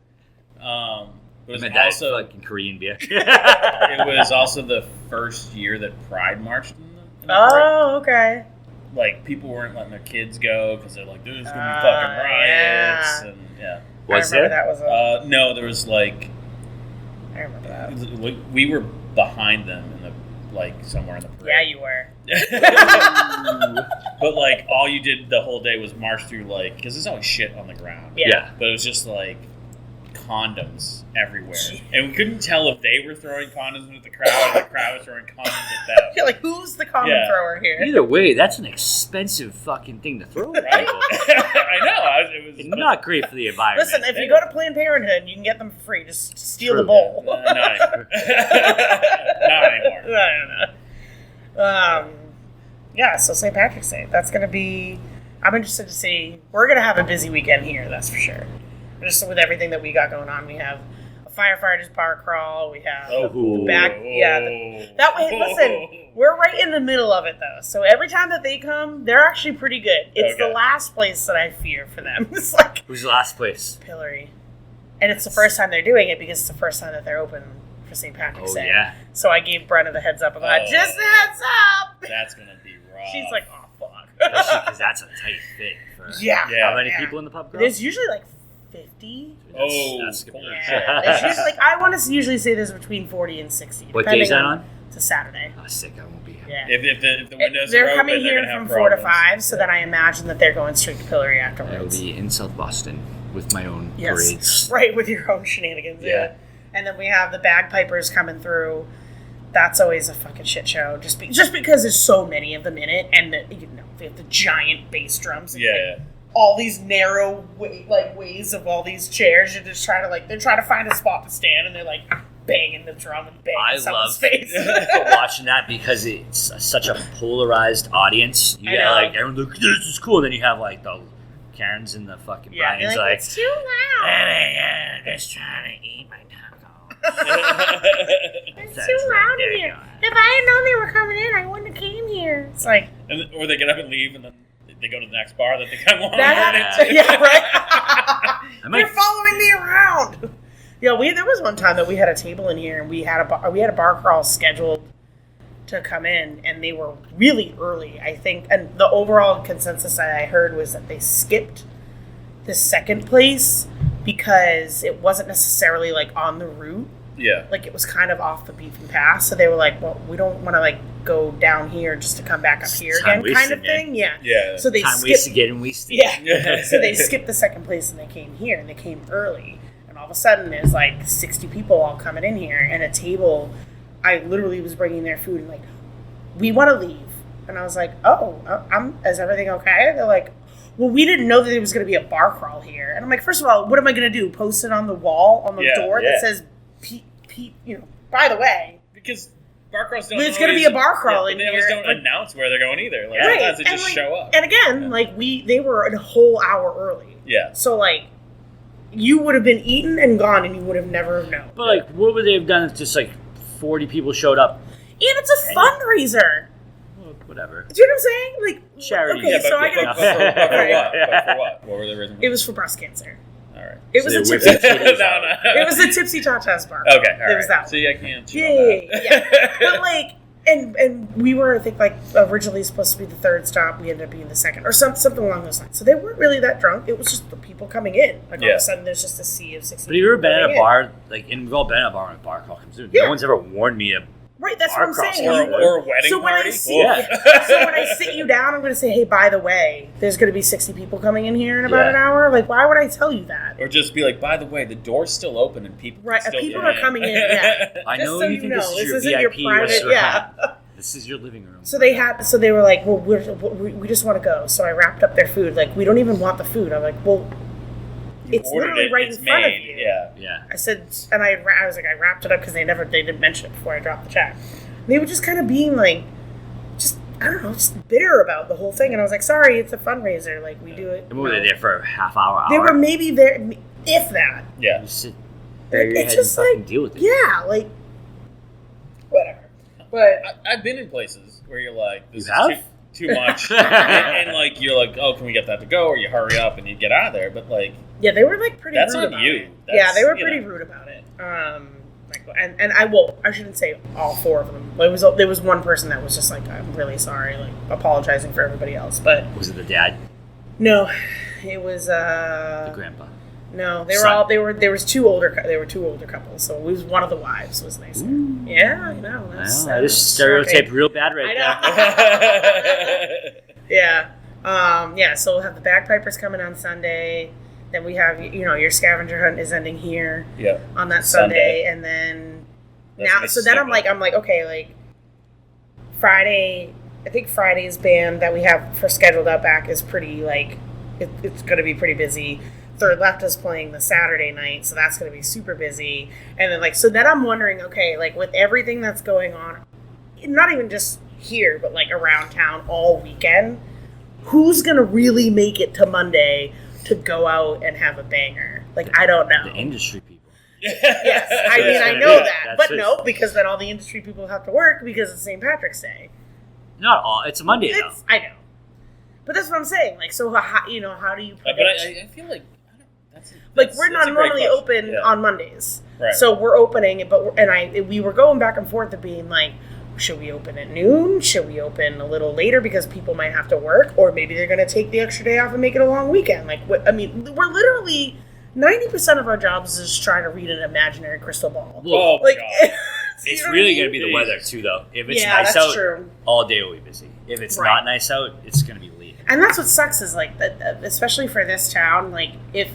But it was Meant that also fucking Korean beer. it was also the first year that Pride marched in the parade. Oh, okay. Like people weren't letting their kids go because they're like, "There's gonna be Ah, fucking riots," yeah. and yeah. Was I remember there? that was a. No, there was like I remember that. we were behind them in the like somewhere in the parade. Yeah, you were. But like all you did the whole day was march through like because there's always shit on the ground. Yeah. But it was just like condoms everywhere, and we couldn't tell if they were throwing condoms at the crowd or the crowd was throwing condoms at them. You're like, who's the condom Yeah. thrower here? Either way, that's an expensive fucking thing to throw. at Right? people. I know. It was It's not great for the environment. Listen, if you go to Planned Parenthood, you can get them for free. Just steal True. the bowl. Not anymore. Not anymore. No. Yeah, so St. Patrick's Day. That's going to be... I'm interested to see... We're going to have a busy weekend here, that's for sure. Just with everything that we got going on. We have a firefighters bar crawl. We have the back... That way, listen, we're right in the middle of it, though. So every time that they come, they're actually pretty good. It's the Okay. last place that I fear for them. It's like Who's the last place? Pillory. And it's the first time they're doing it because it's the first time that they're open for St. Patrick's Oh, Day. yeah. So I gave Brenna the heads up about Oh. just a heads up. That's gonna be rough. She's like, oh fuck. Because that's a tight fit. For Yeah. Yeah. How many Yeah. people in the pub? Girl? There's usually like 50. Oh, that's gonna be holy Yeah. There's usually like I want to usually say there's between 40 and 60. What day is depending that on? It's a Saturday. Oh, sick. I won't be here. Yeah. If the windows They're are open, coming they're here gonna have from 4 to problems. 5, so then I imagine that they're going straight to Pillory I will afterwards. be in South Boston with my own Yes. parades. Right, with your own shenanigans. Yeah. And then we have the bagpipers coming through. That's always a fucking shit show. Just because there's so many of them in it, and they have the giant bass drums. And Yeah. all these narrow ways of all these chairs. You're just trying to they're trying to find a spot to stand, and they're like banging the drum and banging I someone's love face. watching that because it's such a polarized audience. You I get know. like everyone's like, "This is cool," and then you have like the Karens and the fucking Yeah, Brian's you're like, it's too loud. "Yeah, just trying to eat my taco." It's That's too loud in ridiculous. here. If I had known they were coming in, I wouldn't have came here. It's like Or they get up and leave, and then they go to the next bar that they come on. that. Yeah, right. I might- You're following me around. Yeah, there was one time that we had a table in here, and we had a bar crawl scheduled to come in, and they were really early, I think. And the overall consensus that I heard was that they skipped the second place because it wasn't necessarily like on the route. Yeah. Like it was kind of off the beaten path. So they were like, well, we don't want to like go down here just to come back up here Time again, kind wasted, of thing. Yeah. Yeah. So they time skipped. wasted getting wasted. Yeah. So they skipped the second place and they came here and they came early. And all of a sudden there's like 60 people all coming in here and a table. I literally was bringing their food and like, we want to leave. And I was like, oh, is everything okay? They're like, well, we didn't know that there was going to be a bar crawl here. And I'm like, first of all, what am I going to do? Post it on the wall, on the door that says, by the way. Because bar crawls don't. There's gonna be a bar crawl in They always here. don't Like- announce where they're going either. Like Right. sometimes they And, just like- show up. And again, Yeah. like they were a whole hour early. Yeah. So like, you would have been eaten and gone, and you would have never known. But like, what would they have done if just like 40 people showed up? And it's a fundraiser. Well, whatever. Do you know what I'm saying? Like Charity. Okay, Yeah, so I but got. for what? But for what? What were the reasons? It was for breast cancer. All right. It was So a they're tipsy. whipping titties No, out. no. It was the Tipsy Tatas bar. Okay, all right. It was that one. See, I can't. cheat Yeah, on yeah, that. yeah. But like, and we were, I think, like originally supposed to be the third stop. We ended up being the second, or something along those lines. So they weren't really that drunk. It was just the people coming in. Like all of Yeah. a sudden, there's just a sea of 60. But have you ever been at coming a in. bar, like, and we've all been at a bar when a bar call comes through. Yeah. No one's ever warned me of Right, that's bar what I'm saying. crossing. Or a wedding So when I party. see- Yeah. So when I sit you down, I'm going to say, hey, by the way, there's going to be 60 people coming in here in about Yeah. an hour. Like, why would I tell you that? Or just be like, by the way, the door's still open and people. Right, can still people get are coming in, yeah. I Just know so you you think know, this is this your isn't your VIP private- restaurant. yeah. This is your living room. So they were like, well, we just want to go. So I wrapped up their food. Like, we don't even want the food. I'm like, well, You it's ordered literally it, right it's in front of made, you. Yeah. Yeah. I said, and I was like, I wrapped it up because they didn't mention it before I dropped the check. They were just kind of being like, just, I don't know, just bitter about the whole thing. And I was like, sorry, it's a fundraiser. Like, we do it. And what were they there for a half hour? They were maybe there, if that. Yeah. You sit, bury your It's head and just fucking like, deal with it. yeah, like, whatever. But I've been in places where you're like, this You is too much. and like, you're like, oh, can we get that to go? Or you hurry up and you get out of there. But like, yeah, they were like pretty That's rude on about you. it. That's, Yeah, they were you pretty know. rude about it. And I shouldn't say all four of them. There was one person that was just like, I'm really sorry, like apologizing for everybody else. But Was it the dad? no, it was The grandpa? no, they were Son. all there were two older couples. So it was one of the wives was nicer. Yeah, I know. That's, I just that's stereotyped shocking. real bad right I there. Yeah. Yeah, so we'll have the bagpipers coming on Sunday. Then we have, your scavenger hunt is ending here yeah. on that Sunday. Sunday. And then That's now, gonna so then I'm suck. like, okay, like Friday, I think Friday's band that we have for scheduled out back is pretty, like, it's going to be pretty busy. Third Left is playing the Saturday night, so that's going to be super busy. And then, like, so then I'm wondering, okay, like, with everything that's going on, not even just here, but, like, around town all weekend, who's going to really make it to Monday to go out and have a banger? Like, I don't know. The industry people. Yes, I mean, I Yeah, know that. that's But it. no, because then all the industry people have to work because it's St. Patrick's Day. Not all. It's a Monday, though. I know. But that's what I'm saying. Like, so, how do you But predict? I feel like we're Like, we're not normally open on Mondays. Right. So we're opening it, but we were going back and forth of being like, should we open at noon? Should we open a little later because people might have to work? Or maybe they're going to take the extra day off and make it a long weekend. Like, we're literally 90% of our jobs is trying to read an imaginary crystal ball. Oh, Like, God. It's you know really what I going to be the mean? weather, too, though. If it's Yeah, nice that's out, true. all day will be busy. If it's Right. not nice out, it's going to be late. And that's what sucks is like that, especially for this town. Like if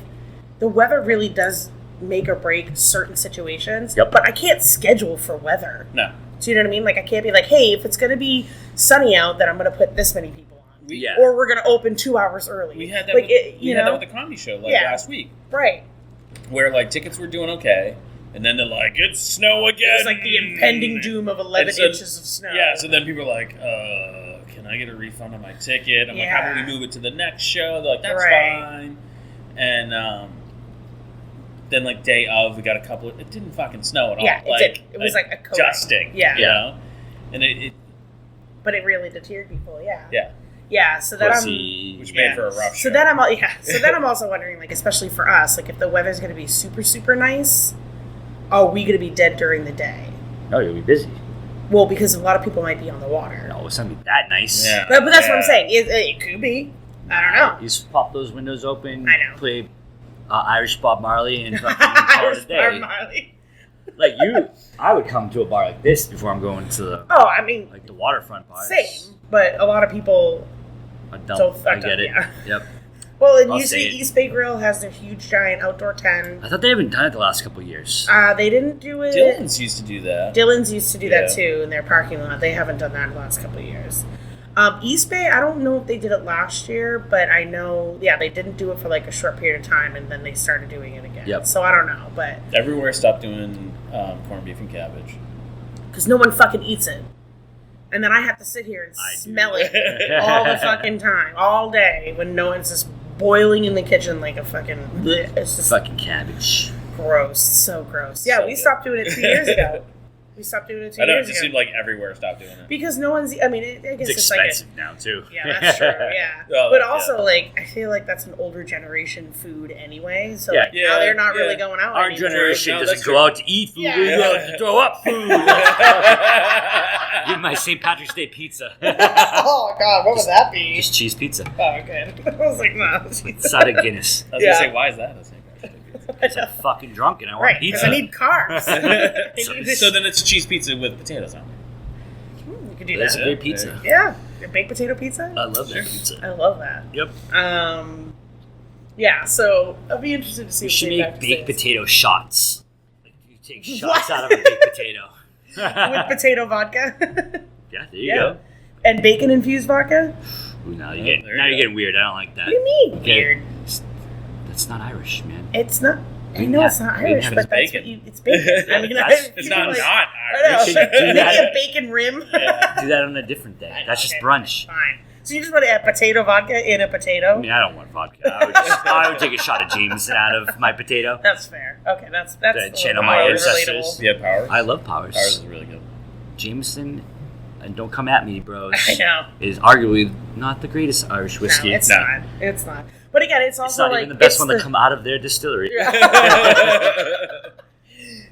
the weather really does make or break certain situations, Yep. but I can't schedule for weather. No. Do you know what I mean? Like I can't be like, hey, if it's going to be sunny out, then I'm going to put this many people on, Yeah. or we're going to open 2 hours early. We had that. like with, you we had know, that with the comedy show like Yeah. last week, right? where like tickets were doing okay, and then they're like, it's snow again. It's like the impending doom of 11 And so- inches of snow. Yeah. So then people are like, can I get a refund on my ticket? I'm like, how do we move it to the next show? They're like, that's Right. fine. And then like day of, we got a couple. It didn't fucking snow at all. Yeah, it like, did. It was like a coating. dusting. Yeah. You know? And it But it really deterred people. Yeah. yeah, Yeah. So that Pussy. which Yeah. made for a rough show. So then I'm also wondering, like, especially for us, like, if the weather's going to be super, super nice, are we going to be dead during the day? No, you'll be busy. Well, because a lot of people might be on the water. No, it's going to be that nice. Yeah. But that's what I'm Yeah. saying. It could be. I don't know. You just pop those windows open, I know. play Irish Bob Marley, and fucking call it a day. Marley. Like I would come to a bar like this before I'm going to the Oh, I mean, like the waterfront bars. same. But a lot of people I don't. get it. Yeah. Yep. Well, and I'll usually say it. East Bay Grill has their huge, giant outdoor tent. I thought they haven't done it the last couple of years. They didn't do it. Dylan's used to do that. Dylan's used to do that Yeah. too in their parking lot. They haven't done that in the last couple of years. East Bay, I don't know if they did it last year, but I know, they didn't do it for like a short period of time, and then they started doing it again. Yep. So I don't know, but Everywhere stopped doing corned beef and cabbage. because no one fucking eats it, and then I have to sit here and I do. smell it all the fucking time, all day, when no one's just boiling in the kitchen like a fucking. Bleh. It's just Fucking cabbage. gross, so gross. Yeah, So we good. stopped doing it 2 years ago. We stopped doing it 2 I know, it years just ago. seemed like everywhere stopped doing it. Because no one's. I mean, I guess It's it's like expensive now too. yeah, that's true. Yeah, Oh, but yeah. also like I feel like that's an older generation food anyway. So Yeah. like, now they're not really Yeah. going out. Our anymore. generation No, doesn't that's go true. out to eat food. Yeah. We go out to throw up food. Give me my St. Patrick's Day pizza. Oh God, what would that be? Just cheese pizza. Oh, good. I was like, no. Side of Guinness. I was Yeah. gonna say, why is that? Because I'm fucking drunk and I want Right, because pizza. I need carbs. I need this- So then it's a cheese pizza with potatoes on it. You could do That's a that. great pizza. Yeah, a baked potato pizza. I love Sure. that pizza. I love that. Yep. Yeah. So I'll be interested to see. We what should St. make Patrick's baked Day is. potato shots. Like you take shots What? out of a baked potato. with potato vodka Yeah, there you go. and bacon infused vodka. Ooh, now you're Oh, getting, there now you you're go. getting weird. I don't like that. What do you mean Okay. weird? That's not Irish, man. It's not. I We know have- it's not we Irish, have but it's that's bacon. what you. It's bacon. I mean, That's- It's people not like- not I know. Irish. We should do Maybe that. a bacon rim. Do that on a different day. I know, That's just okay, brunch. Fine. So you just want to add potato vodka in a potato? I mean, I don't want vodka. I would take a shot of Jameson out of my potato. That's fair. Okay, that's To a little channel more my relatable. ancestors. Yeah, Powers. I love Powers. Powers is really good. Jameson, and don't come at me, bros, I know. is arguably not the greatest Irish whiskey. No, it's No. not. It's not. But again, it's It's also not like even the best it's one to come out of their distillery.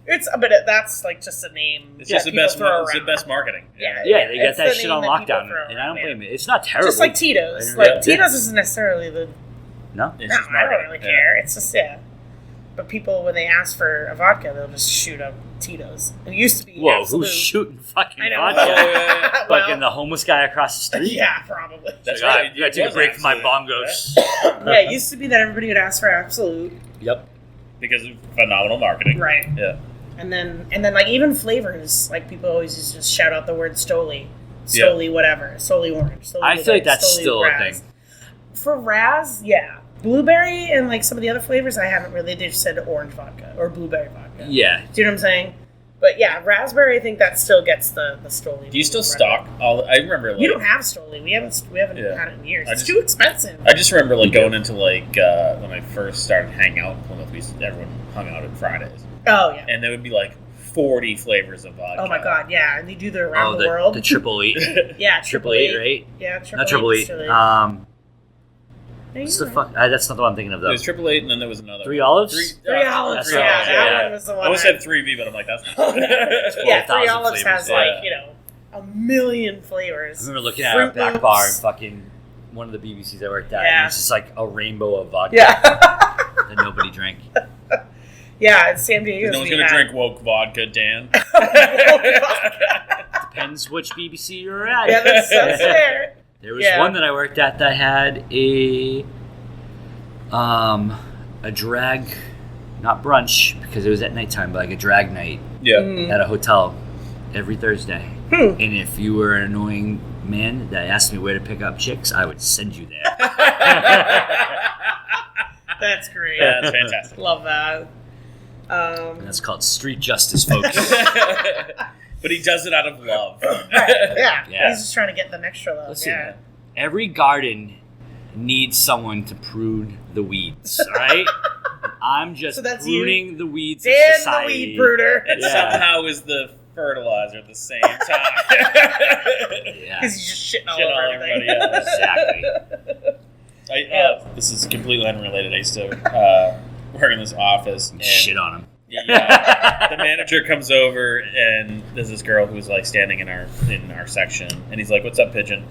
It's but that's like just a name. It's that just the people best. throw It's the around. best marketing. Yeah. Yeah, they got It's that the shit name on that people lockdown, throw and I don't around, blame it. It's not terrible. Just like Tito's. Yeah. Like Tito's isn't necessarily the. No? It's No, just I don't marketing. really Yeah. care. It's just But people, when they ask for a vodka, they'll just shoot up Tito's. It used to be. Whoa, Absolute. who's shooting fucking I know. vodka? Oh, yeah. Well, Fucking the homeless guy across the street? yeah, probably. That's Like, right. I gotta take a was break from my Absolute. bongos. Yeah, it used to be that everybody would ask for Absolute. Yep. Because of phenomenal marketing. Right. Yeah. And then like even flavors, like people always just shout out the word Stoli, Yeah. whatever, Stoli orange. Stoli I feel like that's Stoli still a Raz. thing. For Raz, yeah, blueberry and like some of the other flavors, I haven't really. They just said orange vodka or blueberry vodka. Yeah. Do you know what I'm saying? But yeah, raspberry, I think that still gets the Stoli. Do you still stock all? I remember. Like, You don't have Stoli. We haven't Yeah. had it in years. I It's just- too expensive. I just remember like going into like when I first started hanging out in Plymouth. Everyone hung out on Fridays, Oh yeah. and there would be like 40 flavors of vodka. Oh my god, yeah, and they do them around Oh, the world. the triple eight. Yeah, Triple eight, right? Yeah, triple Not triple eight. distillery. Yeah, you're what's the right. fuck? That's not the one I'm thinking of, There though. was 888, and then there was another. Three Olives? Three Olives, Three yeah, Olives, that yeah. one was the I one. almost said 3V, but I'm like, that's not. Yeah, 12,000 Three Olives flavors, has yeah. like a million flavors. I remember looking at Fruit our back Loops. bar and fucking one of the BBCs I worked at, Yeah. and it's just like a rainbow of vodka Yeah, that nobody drank. yeah, it's San Diego. No one's gonna drink woke vodka, Dan. Depends which BBC you're at. Yeah, that's fair. There was Yeah. one that I worked at that had a drag, not brunch because it was at nighttime, but like a drag night Yeah. Mm. at a hotel every Thursday. Hmm. And if you were an annoying man that asked me where to pick up chicks, I would send you there. That's great. Yeah, that's fantastic. Love that. And that's called street justice, folks. But he does it out of love. Right, yeah. Yeah. He's just trying to get them extra love. Listen, yeah. every garden needs someone to prune the weeds, all right? I'm just So that's you, pruning the weeds of Dan the society. weed brooder. It Yeah. somehow is the fertilizer at the same time. Yeah, Because he's just shitting all Shit over all everything. everybody else. exactly. This is completely unrelated. I used to work in this office. And Shit on him. Yeah, the manager comes over, and there's this girl who's like standing in our section, and he's like, "What's up, pigeon?"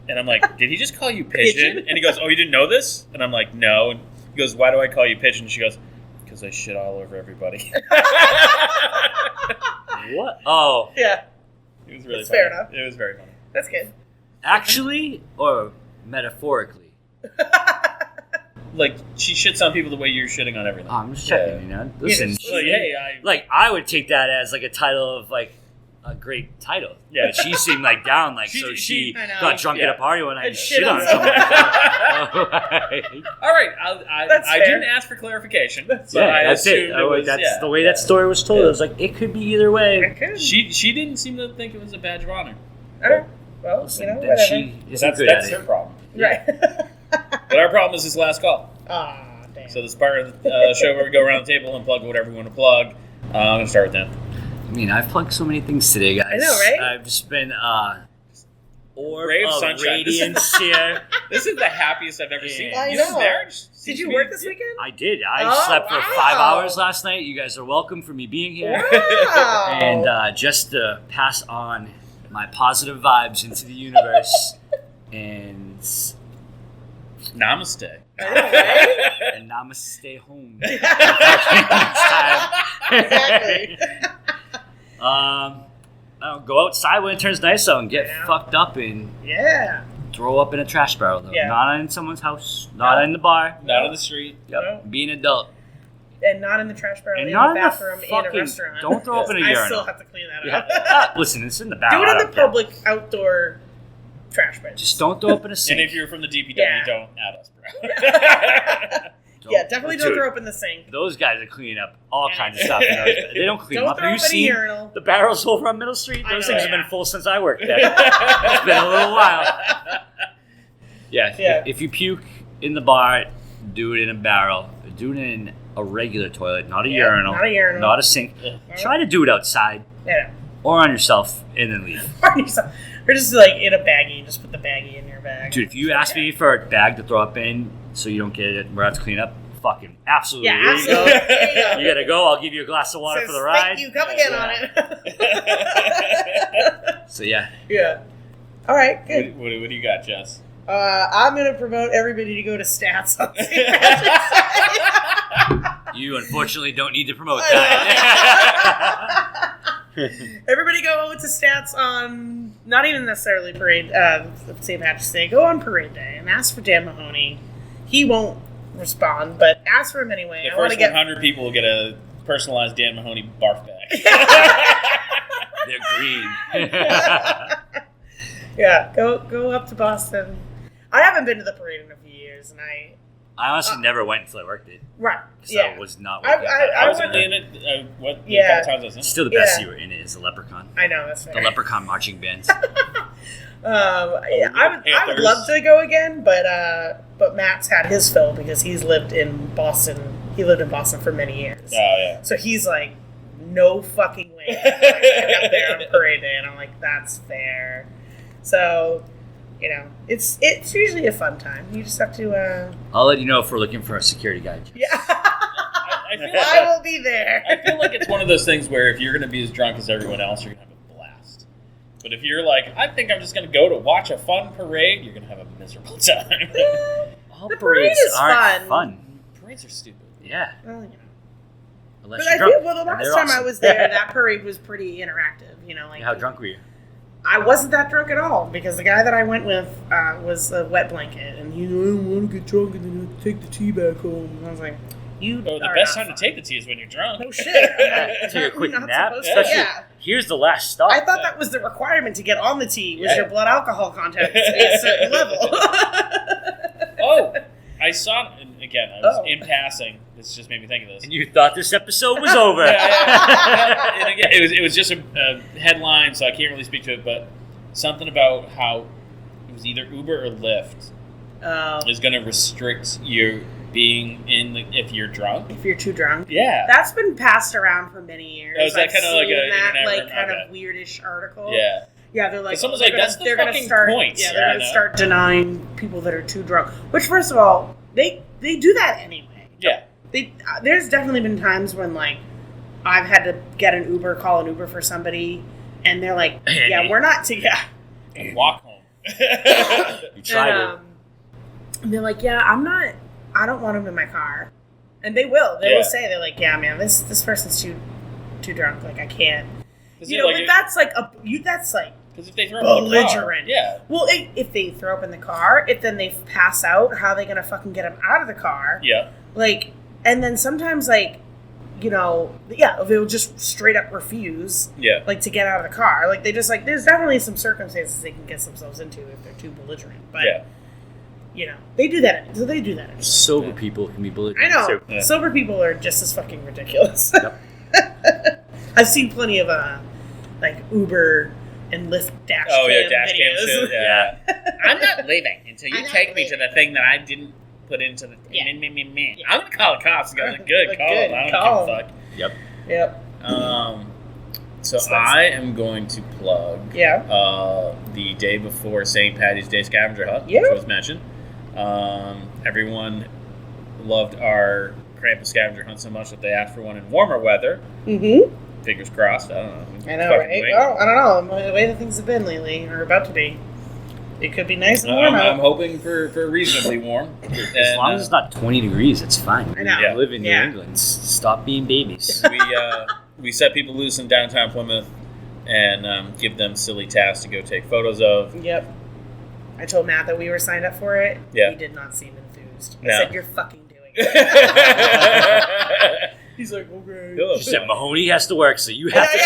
And I'm like, "Did he just call you pigeon?" And he goes, "Oh, you didn't know this?" And I'm like, "No." And he goes, "Why do I call you pigeon?" And she goes, "Because I shit all over everybody." What? Oh, Yeah, It was really That's funny. fair enough. It was very funny. that's good. actually, or metaphorically? Like she shits on people the way you're shitting on everything. Oh, I'm just checking, you know. Listen, just- Like, hey, like I would take that as like a title of like a great title. Yeah. But she seemed like down, like She- so she- she I know. got drunk Yeah. at a party one night and And shit shit on on someone. all right. That's I fair. didn't ask for clarification. So Yeah, I that's it. assumed was, That's yeah, the way yeah. that story was told. Yeah. It was like it could be either way. I could. She didn't seem to think it was a badge of honor. Okay. Well, Listen, you know, then whatever. she isn't That's good that's at her it. problem. Right. But our problem is this last call. Aw, damn. So this part of the show where we go around the table and plug whatever we want to plug. I'm going to start with Dan. I mean, I've plugged so many things today, guys. I know, right? I've just been orb Ray of of sunshine. radiance here. This is the happiest I've ever seen. I you. know. Marriage Did you work this weekend? I did. I Oh, slept for wow. 5 hours last night. You guys are welcome for me being here. Wow. And just to pass on my positive vibes into the universe and Namaste. I know, right? and namaste home. Exactly. I'll go outside when it turns nice out and get Yeah. fucked up and Yeah. throw up in a trash barrel, though. Yeah. Not in someone's house, not No. in the bar. Not on the street. Yep. No. Be an adult. And not in the trash barrel, And in not the in the bathroom, in a fucking- restaurant. don't throw up in a I urinal. still have to clean that Yeah. up. Listen, it's in the barrel. Do it I in the don't care. public outdoor trash bins. Just don't throw up in a sink. And if you're from the DPW, Yeah. don't add us, bro. Yeah, definitely don't Dude, throw up in the sink. Those guys are cleaning up all kinds of stuff. They don't clean Don't them up. throw Have you up in a seen urinal. the barrels over on Middle Street? I Those know, things have yeah. been full since I worked there. It's been a little while. Yeah, Yeah. If you puke in the bar, do it in a barrel. Do it in a regular toilet, not a Yeah, urinal. not a urinal. Not a sink. Try to do it outside Yeah. or on yourself and then leave. Or just like in a baggie. Just put the baggie in your bag. Dude, if you ask me for a bag to throw up in so you don't get it where I have to clean up, fucking absolutely. Yeah, There you go. absolutely. There you go. You gotta go. I'll give you a glass of water Says, for the ride. Thank you. Come again on it. So yeah, Yeah. All right. Good. What do you got, Jess? I'm gonna promote everybody to go to Stats on St. Patrick's Day. you unfortunately don't need to promote that. Everybody go to Stats on not even necessarily parade St. Patrick's Day. Go on Parade Day and ask for Dan Mahoney. He won't respond, but ask for him anyway. The I want first to get 100 people will get a personalized Dan Mahoney barf bag. They're green. Yeah, go up to Boston. I haven't been to the parade in a few years, and I honestly never went until I worked it. right. Because Yeah, I was not I- working. I was went- only in it, what, Yeah. a couple times I was in it? Still the best Yeah. you were in it is the Leprechaun. I know that's fair. The Leprechaun marching bands. Yeah, I would love to go again, but Matt's had his fill because he's lived in Boston. He lived in Boston for many years, Oh, yeah. so he's like, no fucking way. I'm like, up there on Parade Day, and I'm like, that's fair. So, you know, it's usually a fun time. You just have to. I'll let you know if we're looking for a security guide. Yeah, I feel like, I will be there. I feel like it's one of those things where if you're going to be as drunk as everyone else, you're going to have a blast. But if you're like, I think I'm just going to go to watch a fun parade, you're going to have a miserable time. All The parade parades is aren't fun. Parades are stupid. Yeah. Well, you know. Unless But you're I drunk. feel well. The And last they're time I awesome. was there, that parade was pretty interactive. You know, like How drunk were you? I wasn't that drunk at all because the guy that I went with was a wet blanket, and he I don't want to get drunk and then take the tea back home. And I was like, you. Oh, the are best not time to fun. take the tea is when you're drunk. No shit. I'm like, Take a aren't we quick not nap. supposed to? Especially, Yeah. here's the last stop. I thought that was the requirement to get on the tea was Yeah. your blood alcohol content to be a certain level. Oh, I saw, and again, I was Oh. in passing. This just made me think of this. And you thought this episode was over. Yeah. And again, it was just a headline, so I can't really speak to it, but something about how it was either Uber or Lyft is going to restrict you being in if you're drunk. If you're too drunk. Yeah. That's been passed around for many years. Oh, is that I've kinda like seen a that internet like rumor? kind Okay. of weirdish article. Yeah. Yeah, they're like, Someone's they're like, gonna- that's the they're gonna fucking start, point, Yeah, they're you gonna know? start denying people that are too drunk. Which, first of all, they do that anyway. Yeah. There's definitely been times when like I've had to get an Uber, call an Uber for somebody, and they're like, "Yeah, we're not together." And walk home. You tried it. And they're like, "Yeah, I'm not. I don't want him in my car." And they will. They Yeah. will say, "They're like, yeah, man, this person's too drunk. Like, I can't." 'Cause You you're know, like- but that's like that's like. Because if they throw up in the car, Belligerent. yeah. Well, if they throw up in the car, if then they pass out, how are they gonna fucking get them out of the car? Yeah. Like, and then sometimes, like, you know, yeah, they'll just straight up refuse, Yeah. like, to get out of the car. Like, they just, like, there's definitely some circumstances they can get themselves into if they're too belligerent. But, Yeah. you know, they do that. So they do that. Sober people can be I belligerent know. too. Yeah. Sober people are just as fucking ridiculous. Yep. I've seen plenty of, like, Uber and Lyft dash Oh, yeah, cam dash cam videos. shit. Yeah. I'm not leaving until you I'm not take me to leaving. the thing that I didn't put into the. Yeah. Yeah. I'm going to call the cops and go, good, Like, call good, them. I don't call give a 'em. fuck. Yep. Yep. So I am going to plug the day before St. Patty's Day scavenger hunt, which was mentioned. Everyone loved our Krampus scavenger hunt so much that they asked for one in warmer weather. Mm-hmm. Fingers crossed. I don't know. I know, right? Well, I don't know. The way that things have been lately, or about to be. It could be nice and warm out. I'm hoping for reasonably warm. As long as it's not 20 degrees, it's fine. I know. We live in New England. Stop being babies. We set people loose in downtown Plymouth and give them silly tasks to go take photos of. Yep. I told Matt that we were signed up for it. Yeah. He did not seem enthused. I No. said, you're fucking doing it. He's like, okay. She said, Mahoney has to work, so you have to.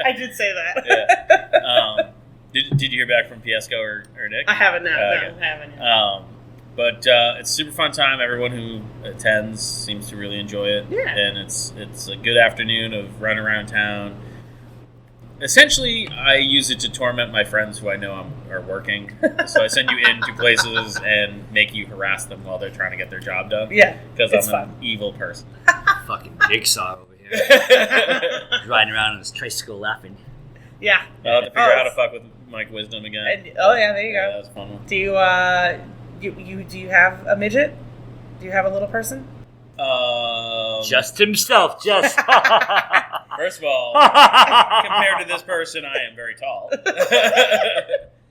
I did say that. Yeah. Did you hear back from Piesco or Nick? I haven't now. Okay. No, I haven't. But it's a super fun time. Everyone who attends seems to really enjoy it. Yeah. And it's a good afternoon of running around town. Essentially, I use it to torment my friends who I know are working. So I send you into places and make you harass them while they're trying to get their job done. Yeah. Because I'm an evil person. Fucking Jigsaw over here. Riding around on his tricycle laughing. Yeah. I'll have to figure out how to fuck with Mike Wisdom again. There you go. That was a fun one. Do you have a midget? Do you have a little person? Just himself, just. First of all, compared to this person, I am very tall.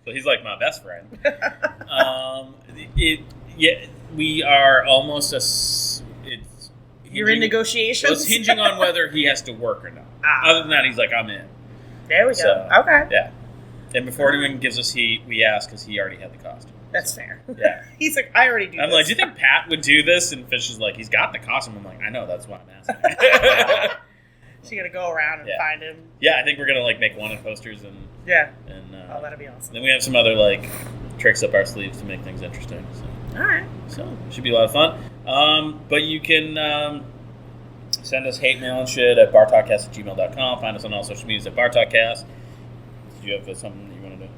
So he's like my best friend. We are almost You're in negotiations? It's hinging on whether he has to work or not. Other than that, he's like, I'm in. There we go. Okay. Yeah. And before anyone gives us heat, we ask because he already had the costume. That's fair. Yeah. He's like, I already do this. I'm like, do you think Pat would do this? And Fish is like, he's got the costume. I'm like, I know, that's why I'm asking. So you're going to go around and find him? Yeah, I think we're going to make wanted posters and... Yeah. And, that'd be awesome. Then we have some other tricks up our sleeves to make things interesting. So. All right. So it should be a lot of fun. But you can send us hate mail and shit at bartalkcast@gmail.com. Find us on all social medias at bartalkcast. Did you have something that you want to do?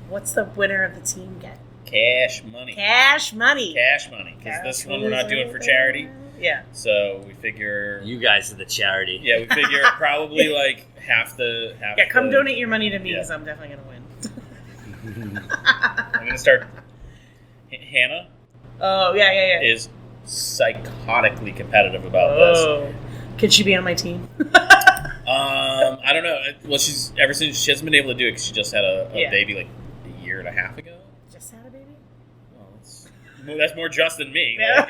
What's the winner of the team get? Cash money. Cash money. Cash money. Because this one we're not doing for charity. Yeah. So we figure... You guys are the charity. Yeah, we figure probably half the... Yeah, come donate your money to me because I'm definitely going to win. I'm going to start... Hannah? Oh, yeah. Is psychotically competitive about this. Could she be on my team? I don't know. Well, she hasn't been able to do it because she just had a baby a year and a half ago. Just had a baby? Well, that's more just than me. Yeah.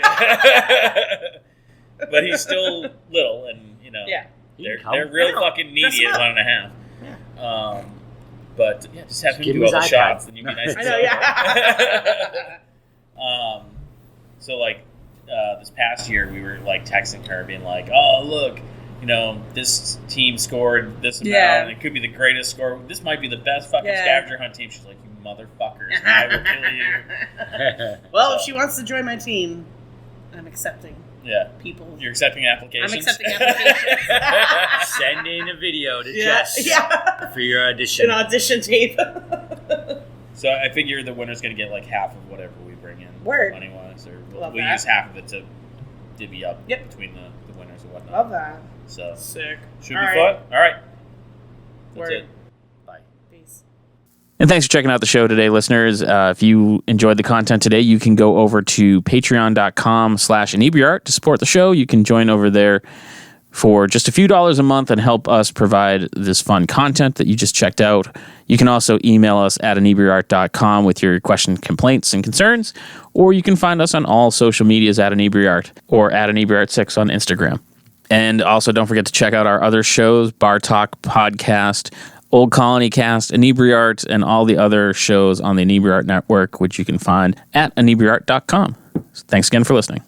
But he's still little, and they're real fucking needy at 1.5. Yeah. But just have him do all the shots, then you'd be nice. I know, yeah. So this past year, we were texting her, being like, "Oh, look, this team scored this amount, and it could be the greatest score. This might be the best fucking scavenger hunt team." She's like, "You motherfuckers, I will kill you." Well, if she wants to join my team, I'm accepting. Yeah. People. You're accepting applications? I'm accepting applications. Send in a video to Jess for your audition. An audition tape. So I figure the winner's going to get half of whatever we bring in. Word. Money-wise. Or we'll that. use half of it to divvy up between the winners and whatnot. Love that. So sick. Should be fun. All right. That's it. Bye. Peace. And thanks for checking out the show today, listeners. If you enjoyed the content today, you can go over to patreon.com/inebriart to support the show. You can join over there for just a few dollars a month and help us provide this fun content that you just checked out. You can also email us at inebriart.com with your questions, complaints, and concerns, or you can find us on all social medias at inebriart or at inebriart6 on Instagram. And also don't forget to check out our other shows, Bar Talk Podcast, Old Colony Cast, Inebriart, and all the other shows on the Inebriart Network, which you can find at inebriart.com. Thanks again for listening.